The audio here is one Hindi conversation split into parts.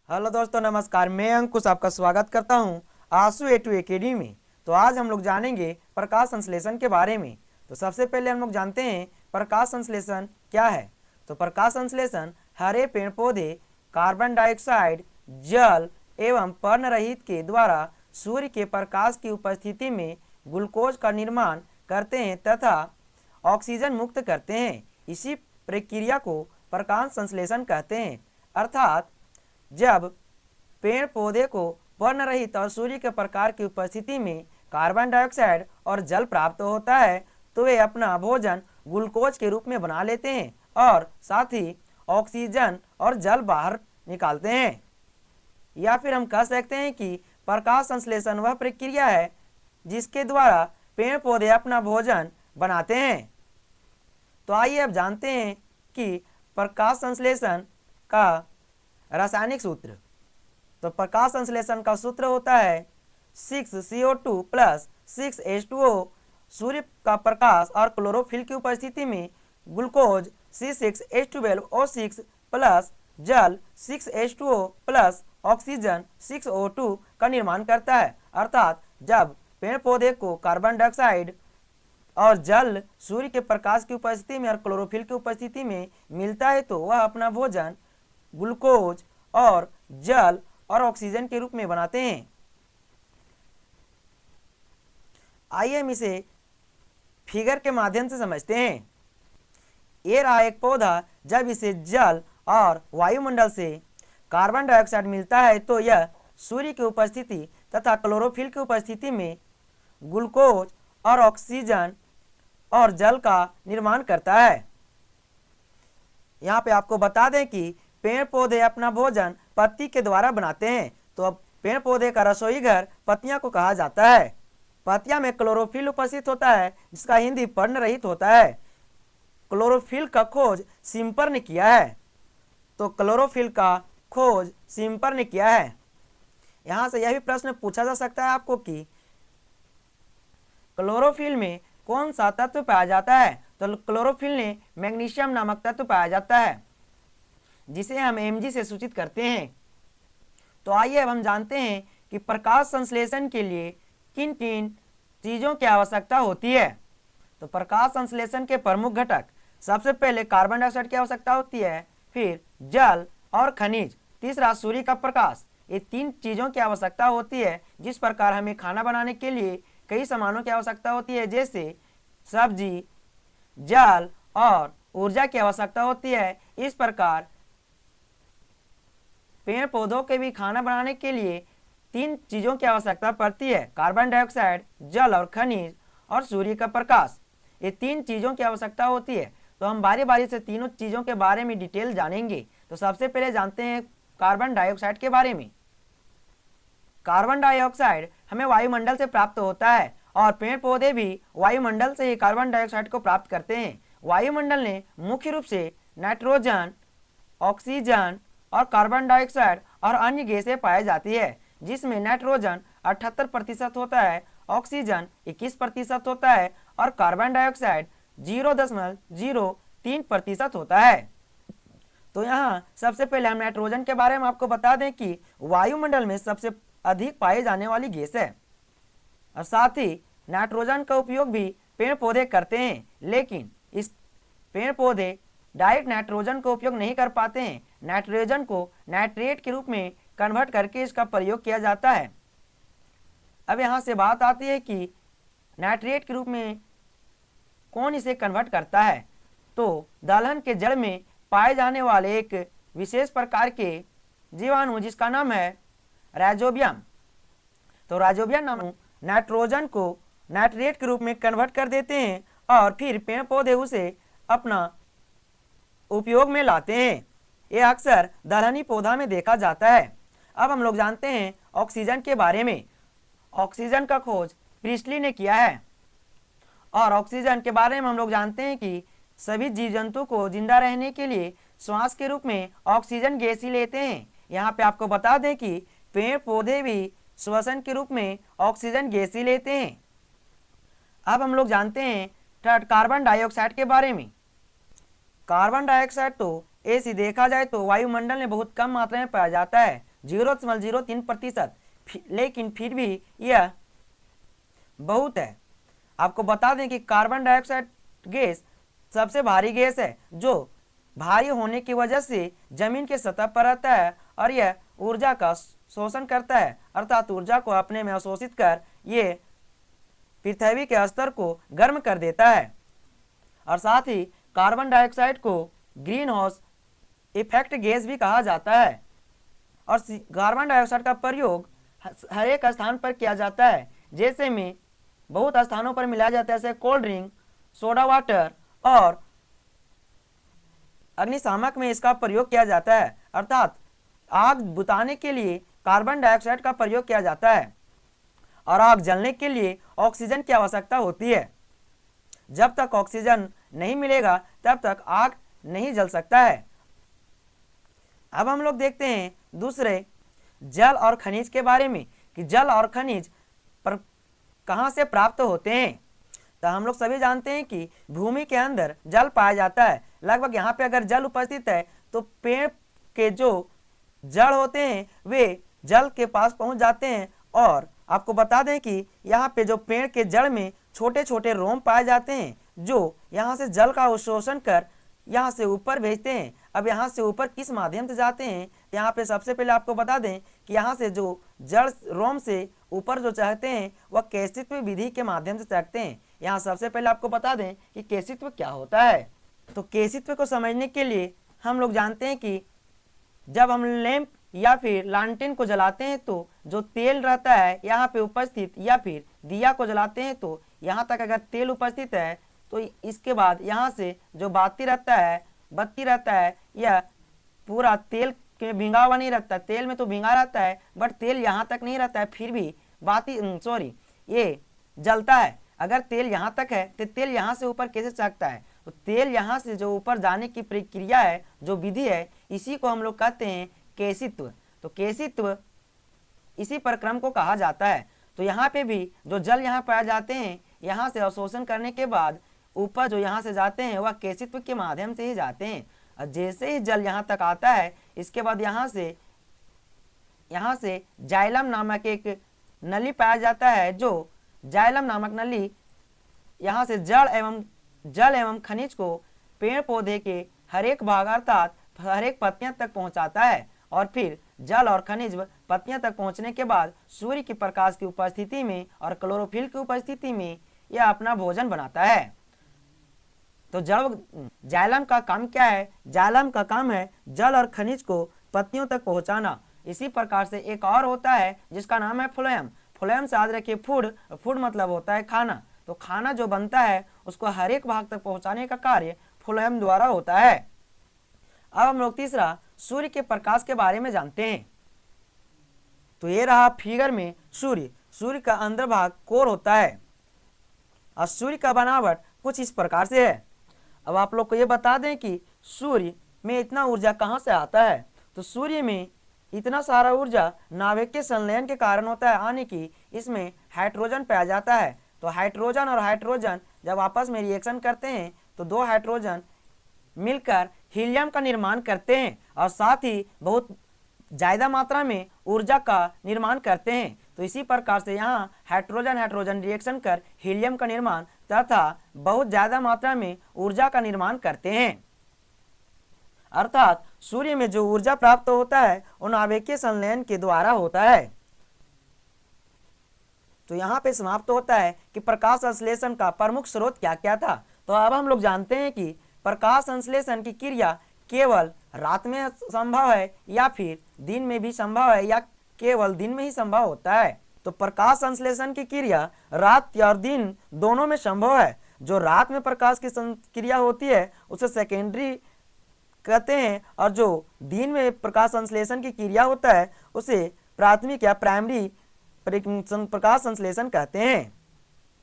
हेलो दोस्तों, नमस्कार। मैं अंकुश आपका स्वागत करता हूं आंसू A2 एकेडमी में। तो आज हम लोग जानेंगे प्रकाश संश्लेषण के बारे में। तो सबसे पहले हम लोग जानते हैं प्रकाश संश्लेषण क्या है। तो प्रकाश संश्लेषण हरे पेड़ पौधे कार्बन डाइऑक्साइड, जल एवं पर्णरहित के द्वारा सूर्य के प्रकाश की उपस्थिति में ग्लूकोज का निर्माण करते हैं तथा ऑक्सीजन मुक्त करते हैं। इसी प्रक्रिया को प्रकाश संश्लेषण कहते हैं। अर्थात जब पेड़ पौधे को पर्णरहित और सूर्य के प्रकाश की उपस्थिति में कार्बन डाइऑक्साइड और जल प्राप्त होता है तो वे अपना भोजन ग्लूकोज के रूप में बना लेते हैं और साथ ही ऑक्सीजन और जल बाहर निकालते हैं। या फिर हम कह सकते हैं कि प्रकाश संश्लेषण वह प्रक्रिया है जिसके द्वारा पेड़ पौधे अपना भोजन बनाते हैं। तो आइए अब जानते हैं कि प्रकाश संश्लेषण का रासायनिक सूत्र। तो प्रकाश संश्लेषण का सूत्र होता है 6CO2 प्लस 6H2O। सूर्य का प्रकाश और क्लोरोफिल की उपस्थिति में ग्लूकोज C6H12O6 प्लस जल 6H2O प्लस ऑक्सीजन 6O2 का निर्माण करता है। अर्थात जब पेड़ पौधे को कार्बन डाइऑक्साइड और जल सूर्य के प्रकाश की उपस्थिति में और क्लोरोफिल की उपस्थिति में मिलता है तो वह अपना भोजन ग्लूकोज और जल और ऑक्सीजन के रूप में बनाते हैं। आइए हम इसे फिगर के माध्यम से समझते हैं। ये रहा एक पौधा, जब इसे जल और वायुमंडल से कार्बन डाइऑक्साइड मिलता है तो यह सूर्य की उपस्थिति तथा क्लोरोफिल की उपस्थिति में ग्लूकोज और ऑक्सीजन और जल का निर्माण करता है। यहाँ पे आपको बता दें कि पेड़ पौधे अपना भोजन पत्ती के द्वारा बनाते हैं। तो अब पेड़ पौधे का रसोई घर पत्तियां को कहा जाता है। पत्तियां में क्लोरोफिल उपस्थित होता है जिसका हिंदी पर्ण रहित होता है। क्लोरोफिल का खोज सिम्पर ने किया है। तो क्लोरोफिल का खोज सिम्पर ने किया है। यहाँ से यह भी प्रश्न पूछा जा सकता है आपको कि क्लोरोफिल में कौन सा तत्व पाया जाता है। तो क्लोरोफिल में मैग्नीशियम नामक तत्व पाया जाता है जिसे हम Mg से सूचित करते हैं। तो आइए अब हम जानते हैं कि प्रकाश संश्लेषण के लिए किन किन चीज़ों की आवश्यकता होती है। तो प्रकाश संश्लेषण के प्रमुख घटक, सबसे पहले कार्बन डाइऑक्साइड की आवश्यकता होती है, फिर जल और खनिज, तीसरा सूर्य का प्रकाश। ये तीन चीज़ों की आवश्यकता होती है। जिस प्रकार हमें खाना बनाने के लिए कई सामानों की आवश्यकता होती है जैसे सब्जी, जल और ऊर्जा की आवश्यकता होती है, इस प्रकार पेड़ पौधों के भी खाना बनाने के लिए तीन चीज़ों की आवश्यकता पड़ती है, कार्बन डाइऑक्साइड, जल और खनिज और सूर्य का प्रकाश। ये तीन चीज़ों की आवश्यकता होती है। तो हम बारी बारी से तीनों चीज़ों के बारे में डिटेल जानेंगे। तो सबसे पहले जानते हैं कार्बन डाइऑक्साइड के बारे में। कार्बन डाइऑक्साइड हमें वायुमंडल से प्राप्त होता है और पेड़ पौधे भी वायुमंडल से ही कार्बन डाइऑक्साइड को प्राप्त करते हैं। वायुमंडल ने मुख्य रूप से नाइट्रोजन, ऑक्सीजन और कार्बन डाइऑक्साइड और अन्य गैसें पाई जाती है, जिसमें नाइट्रोजन 78% होता है, ऑक्सीजन 21% होता है और कार्बन डाइऑक्साइड 0.03% होता है। तो यहाँ सबसे पहले हम नाइट्रोजन के बारे में आपको बता दें कि वायुमंडल में सबसे अधिक पाई जाने वाली गैस है और साथ ही नाइट्रोजन का उपयोग भी पेड़ पौधे करते हैं, लेकिन इस पेड़ पौधे डायरेक्ट नाइट्रोजन का उपयोग नहीं कर पाते हैं। नाइट्रोजन को नाइट्रेट के रूप में कन्वर्ट करके इसका प्रयोग किया जाता है। अब यहाँ से बात आती है कि नाइट्रेट के रूप में कौन इसे कन्वर्ट करता है। तो दलहन के जड़ में पाए जाने वाले एक विशेष प्रकार के जीवाणु जिसका नाम है राइजोबियम। तो राइजोबियम नामक नाइट्रोजन को नाइट्रेट के रूप में कन्वर्ट कर देते हैं और फिर पेड़ पौधे उसे अपना उपयोग में लाते हैं। ये अक्सर दलहनी पौधा में देखा जाता है। अब हम लोग जानते हैं ऑक्सीजन के बारे में। ऑक्सीजन का खोज प्रिस्टली ने किया है और ऑक्सीजन के बारे में हम लोग जानते हैं कि सभी जीव जंतु को जिंदा रहने के लिए श्वास के रूप में ऑक्सीजन गैस ही लेते हैं। यहाँ पे आपको बता दें कि पेड़ पौधे भी श्वसन के रूप में ऑक्सीजन गैस ही लेते हैं। अब हम लोग जानते हैं थर्ड कार्बन डाइऑक्साइड के बारे में। कार्बन डाइऑक्साइड तो ऐसी देखा जाए तो वायुमंडल में बहुत कम मात्रा में पाया जाता है, 0.03%, लेकिन फिर भी यह बहुत है। आपको बता दें कि कार्बन डाइऑक्साइड गैस सबसे भारी गैस है, जो भारी होने की वजह से जमीन के सतह पर रहता है और यह ऊर्जा का शोषण करता है, अर्थात ऊर्जा को अपने में अवशोषित कर ये पृथ्वी के स्तर को गर्म कर देता है। और साथ ही कार्बन डाइऑक्साइड को ग्रीन हाउस इफेक्ट गैस भी कहा जाता है। और कार्बन डाइऑक्साइड का प्रयोग हर एक स्थान पर किया जाता है, जैसे में बहुत स्थानों पर मिलाया जाता है, जैसे कोल्ड ड्रिंक, सोडा वाटर और अग्निशामक में इसका प्रयोग किया जाता है, अर्थात आग बुझाने के लिए कार्बन डाइऑक्साइड का प्रयोग किया जाता है। और आग जलने के लिए ऑक्सीजन की आवश्यकता होती है। जब तक ऑक्सीजन नहीं मिलेगा तब तक आग नहीं जल सकता है। अब हम लोग देखते हैं दूसरे जल और खनिज के बारे में कि जल और खनिज पर कहाँ से प्राप्त होते हैं। तो हम लोग सभी जानते हैं कि भूमि के अंदर जल पाया जाता है। लगभग यहाँ पे अगर जल उपस्थित है तो पेड़ के जो जड़ होते हैं वे जल के पास पहुंच जाते हैं। और आपको बता दें कि यहाँ पे जो पेड़ के जड़ में छोटे छोटे रोम पाए जाते हैं, जो यहाँ से जल का अवशोषण कर यहाँ से ऊपर भेजते हैं। अब यहाँ से ऊपर किस माध्यम से जाते हैं, यहाँ पे सबसे पहले आपको बता दें कि यहाँ से जो जड़ रोम से ऊपर जो चढ़ते हैं वह केशित्व विधि के माध्यम से चढ़ते हैं। यहाँ सबसे पहले आपको बता दें कि केशित्व क्या होता है। तो केशित्व को समझने के लिए हम लोग जानते हैं कि जब हम लैंप या फिर लालटेन को जलाते हैं तो जो तेल रहता है यहाँ पे उपस्थित, या फिर दिया को जलाते हैं तो यहाँ तक अगर तेल उपस्थित है तो इसके बाद यहाँ से जो बत्ती रहता है यह पूरा तेल में भिंगा हुआ नहीं रहता। तेल में तो भिंगा रहता है बट तेल यहाँ तक नहीं रहता है, फिर भी ये जलता है। अगर तेल यहाँ तक है तो तेल यहाँ से ऊपर कैसे चढ़ता है। तो तेल यहाँ से जो ऊपर जाने की प्रक्रिया है, जो विधि है, इसी को हम लोग कहते हैं केशित्व। तो केशित्व इसी प्रक्रम को कहा जाता है। तो यहाँ पे भी जो जल यहाँ पाए जाते हैं, यहाँ से अवशोषण करने के बाद ऊपर जो यहाँ से जाते हैं वह केशित्व के माध्यम से ही जाते हैं। और जैसे ही जल यहाँ तक आता है, इसके बाद यहाँ से जाइलम नामक एक नली पाया जाता है, जो जाइलम नामक नली यहाँ से जल एवं खनिज को पेड़ पौधे के हर एक भाग अर्थात हर एक पत्तियां तक पहुंचाता है। और फिर जल और खनिज पत्तियां तक पहुंचने के बाद सूर्य की प्रकाश की उपस्थिति में और क्लोरोफिल की उपस्थिति में यह अपना भोजन बनाता है। तो जाइलम का काम क्या है? जाइलम का काम है जल और खनिज को पत्तियों तक पहुंचाना। इसी प्रकार से एक और होता है जिसका नाम है फ्लोएम। फ्लोएम से याद रखिए फूड मतलब होता है खाना। तो खाना जो बनता है उसको हर एक भाग तक पहुंचाने का कार्य फ्लोएम द्वारा होता है। अब हम लोग तीसरा सूर्य के प्रकाश के बारे में जानते हैं। तो ये रहा फिगर में सूर्य का अंदर भाग कोर होता है और सूर्य का बनावट कुछ इस प्रकार से है। अब आप लोग को ये बता दें कि सूर्य में इतना ऊर्जा कहाँ से आता है। तो सूर्य में इतना सारा ऊर्जा नाभिक के संलयन के कारण होता है, यानी कि इसमें हाइड्रोजन पाया जाता है। तो हाइड्रोजन और हाइड्रोजन जब आपस में रिएक्शन करते हैं तो दो हाइड्रोजन मिलकर हीलियम का निर्माण करते हैं और साथ ही बहुत ज़्यादा मात्रा में ऊर्जा का निर्माण करते हैं। तो इसी प्रकार से यहाँ हाइड्रोजन रिएक्शन कर हीलियम का निर्माण तथा बहुत ज़्यादा मात्रा में ऊर्जा का निर्माण करते हैं। अर्थात सूर्य में जो ऊर्जा प्राप्त होता है वो नाभिकीय संलयन के द्वारा होता है। तो यहाँ पे समाप्त होता है कि प्रकाश संश्लेषण का प्रमुख स्रोत क्या क्या था। तो अब हम लोग जानते हैं कि प्रकाश संश्लेषण की क्रिया केवल रात में संभव है या फिर दिन में भी संभव है या केवल दिन में ही संभव होता है। तो प्रकाश संश्लेषण की क्रिया रात और दिन दोनों में संभव है। जो रात में प्रकाश की क्रिया होती है उसे सेकेंडरी कहते हैं और जो दिन में प्रकाश संश्लेषण की क्रिया होता है उसे प्राथमिक या प्राइमरी प्रकाश संश्लेषण कहते हैं।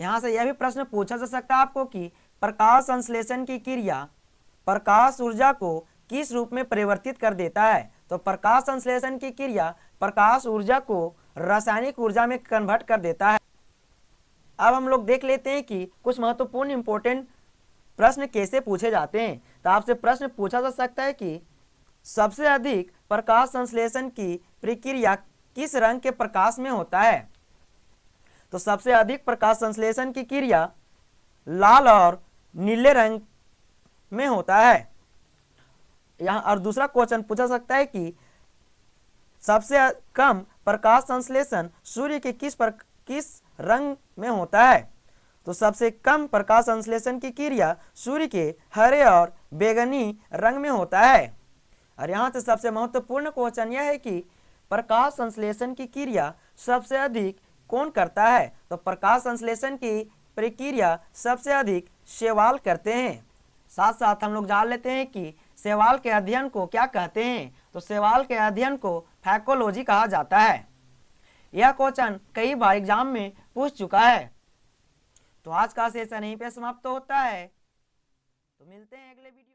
यहाँ से यह भी प्रश्न पूछा जा सकता है आपको कि प्रकाश संश्लेषण की क्रिया प्रकाश ऊर्जा को किस रूप में परिवर्तित कर देता है। तो प्रकाश संश्लेषण की क्रिया प्रकाश ऊर्जा को रासायनिक ऊर्जा में कन्वर्ट कर देता है। अब हम लोग देख लेते हैं कि कुछ महत्वपूर्ण इंपॉर्टेंट प्रश्न कैसे पूछे जाते हैं। तो आपसे प्रश्न पूछा जा सकता है कि सबसे अधिक प्रकाश संश्लेषण की प्रक्रिया किस रंग के प्रकाश में होता है? तो सबसे अधिक प्रकाश संश्लेषण की क्रिया लाल और नीले रंग में होता है। यहाँ और दूसरा क्वेश्चन पूछा सकता है कि सबसे कम प्रकाश संश्लेषण सूर्य के किस रंग में होता है? तो सबसे कम प्रकाश संश्लेषण की क्रिया सूर्य के हरे और बैंगनी रंग में होता है। और यहाँ से सबसे महत्वपूर्ण क्वेश्चन यह है कि प्रकाश संश्लेषण की क्रिया सबसे अधिक कौन करता है? तो प्रकाश संश्लेषण की प्रक्रिया सबसे अधिक शैवाल करते हैं। साथ साथ हम लोग जान लेते हैं कि शैवाल के अध्ययन को क्या कहते हैं? तो शैवाल के अध्ययन को फैकोलॉजी कहा जाता है। यह क्वेश्चन कई बार एग्जाम में पूछ चुका है। तो आज का सेशन यहीं पे समाप्त होता है। तो मिलते हैं अगले वीडियो।